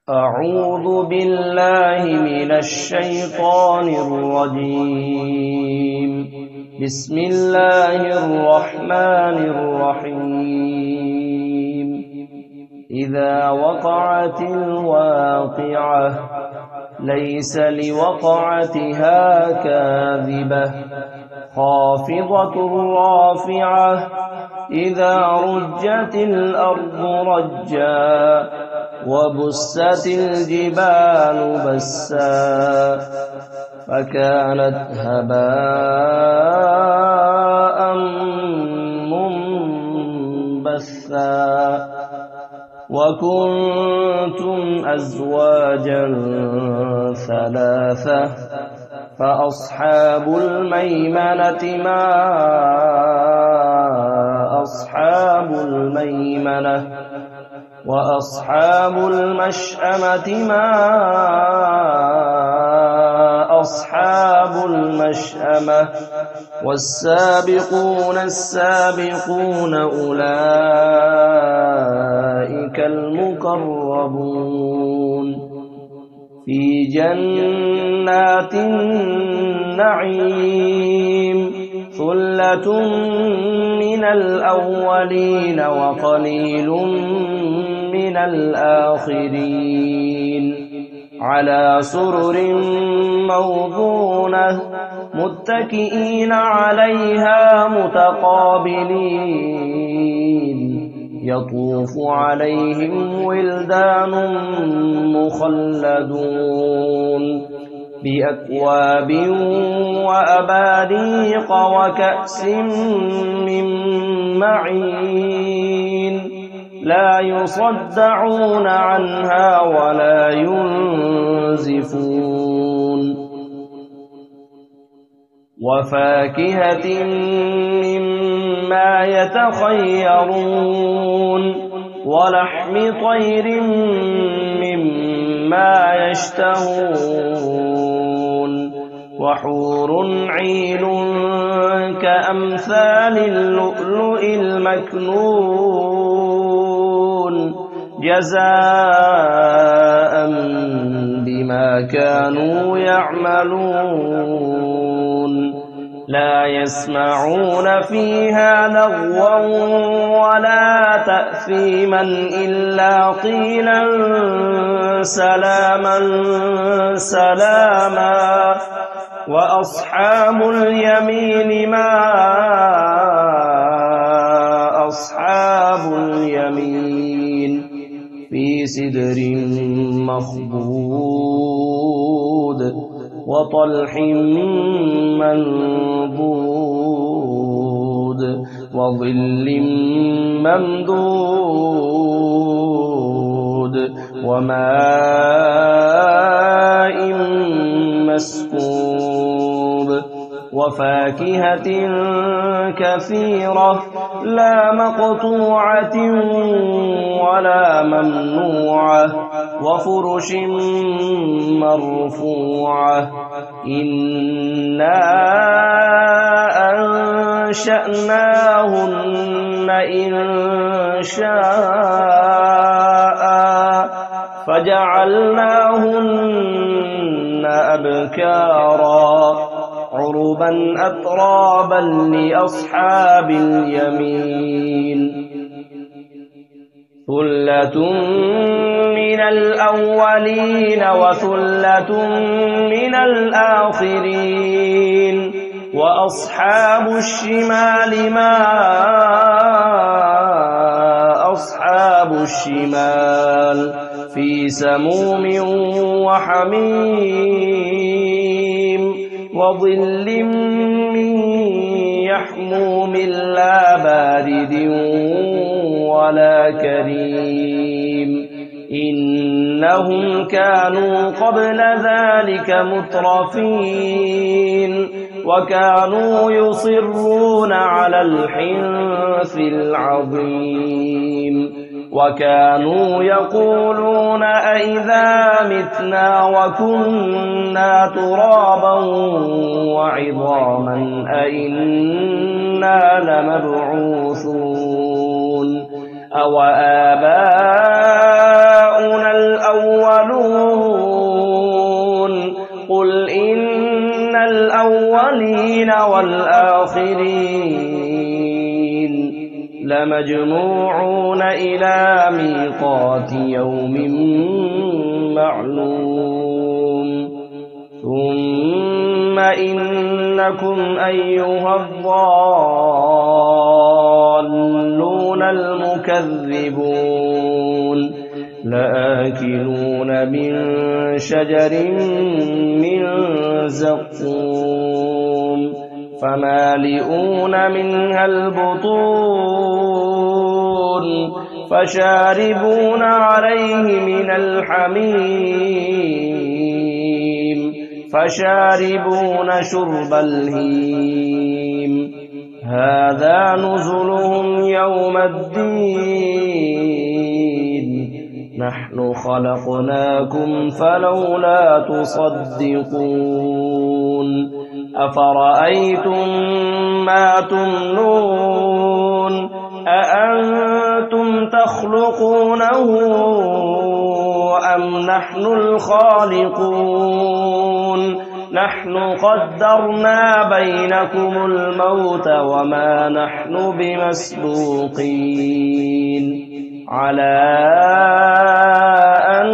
أعوذ بالله من الشيطان الرجيم. بسم الله الرحمن الرحيم. إذا وقعت الواقعة ليس لوقعتها كاذبة خافضة رافعة إذا رجت الأرض رجا وبست الجبال بسا فكانت هباء منبثا وكنتم أزواجا ثلاثة فأصحاب الميمنة ما أصحاب الميمنة وأصحاب المشأمة ما أصحاب المشأمة والسابقون السابقون أولئك المقربون في جنات النعيم ثلة من الأولين وقليل من الآخرين على سرر موضونة متكئين عليها متقابلين يطوف عليهم ولدان مخلدون بأكواب وأباريق وكأس من معين لا يصدعون عنها ولا ينزفون وفاكهة مما يتخيرون ولحم طير مما يشتهون وحور عين كأمثال اللؤلؤ المكنون جزاء بما كانوا يعملون لا يسمعون فيها لغوا ولا تأثيما إلا قيلا سلاما سلاما وأصحاب اليمين ما أصحاب اليمين في سدر مخضود وطلح منضود وظل ممدود وماء مسكوب وفاكهة كثيرة لا مقطوعة ولا ممنوعة وفرش مرفوعة إنا أنشأناهن إنشاء فجعلناهن أبكارا عربا أترابا لأصحاب اليمين ثلة من الأولين وثلة من الآخرين وأصحاب الشمال ما أصحاب الشمال في سموم وحميم وظل من يحموم لا بارد ولا كريم إنهم كانوا قبل ذلك مترفين وكانوا يصرون على الحنث العظيم وكانوا يقولون أئذا متنا وكنا ترابا وعظاما أئنا لمبعوثون أوآباؤنا الأولون الآخرين لمجموعون إلى ميقات يوم معلوم ثم إنكم أيها الضالون المكذبون لآكلون من شجر من زقوم فمالئون منها البطون فشاربون عليه من الحميم فشاربون شرب الهيم هذا نزلهم يوم الدين نحن خلقناكم فلولا تصدقون أفرأيتم ما تمنون أأنتم تخلقونه أم نحن الخالقون نحن قدرنا بينكم الموت وما نحن بمسبوقين على أن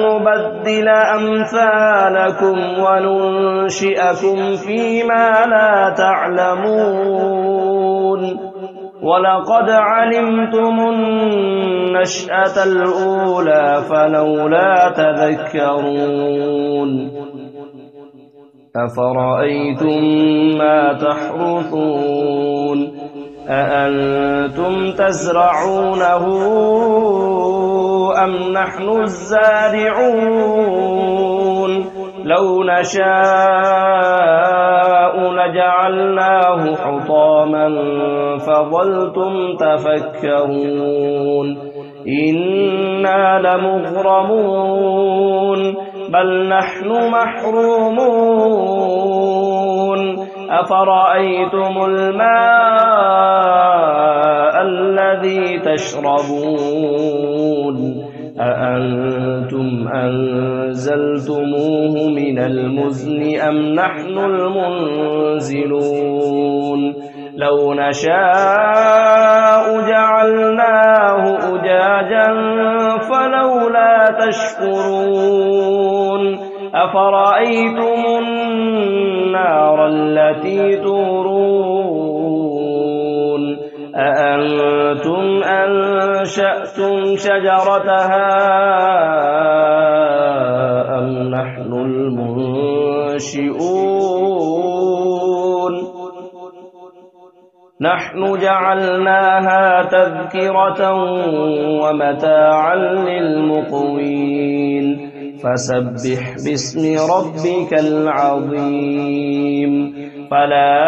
نبدل أمثالكم وننشئكم فيما لا تعلمون ولقد علمتم النشأة الأولى فلولا تذكرون أفرأيتم ما تحرثون أأنتم تزرعونه أم نحن الزارعون لو نشاء لجعلناه حطاما فظلتم تفكرون إنا لمغرمون بل نحن محرومون أفرأيتم الماء الذي تشربون أأنتم أنزلتموه من المزن أم نحن المنزلون لو نشاء جعلناه أجاجا فلولا تشكرون أفرأيتم النار التي تورون أأنتم أنشأتم شجرتها أم نحن المنشئون نحن جعلناها تذكرة ومتاعا للمقوين فسبح باسم ربك العظيم فلا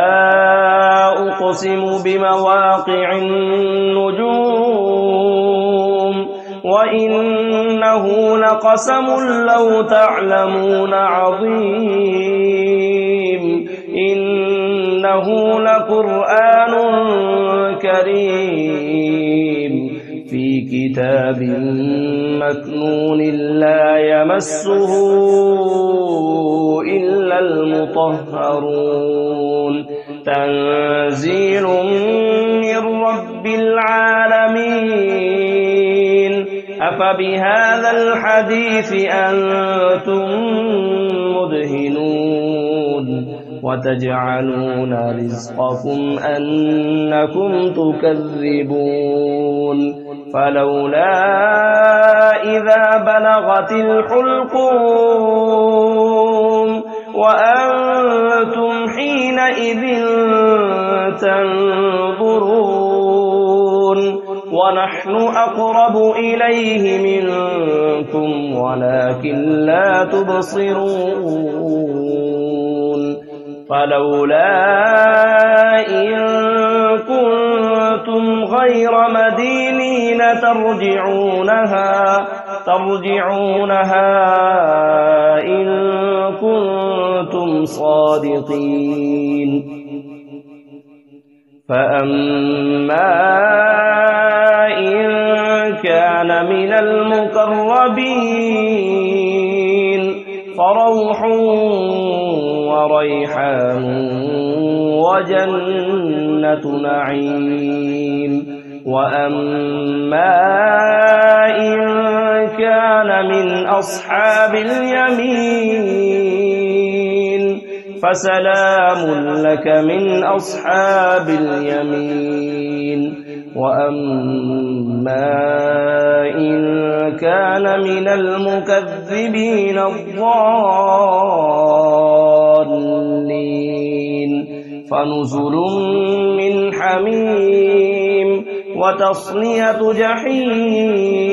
أقسم بمواقع النجوم وإنه لقسم لو تعلمون عظيم إنه لقرآن كريم في كتاب مكنون لا يمسه إلا المطهرون تنزيل من رب العالمين أفبهذا الحديث أنتم مدهنون وتجعلون رزقكم أنكم تكذبون فلولا إذا بلغت الحلقوم وأنتم حينئذ تنظرون ونحن أقرب إليه منكم ولكن لا تبصرون فلولا إن كنتم غير مدينين ترجعونها إن كنتم صادقين فأما إن كان من المقربين فروح وريحان وجنة نعيم وأما إن كان من أصحاب اليمين فسلام لك من أصحاب اليمين وأما إن كان من المكذبين الضالين فنزل من حميم وتصلية جحيم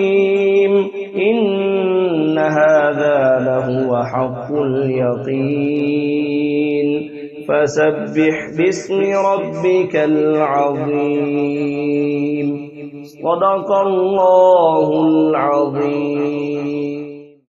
إن هذا لهو حق اليقين فسبح باسم ربك العظيم صدق الله العظيم.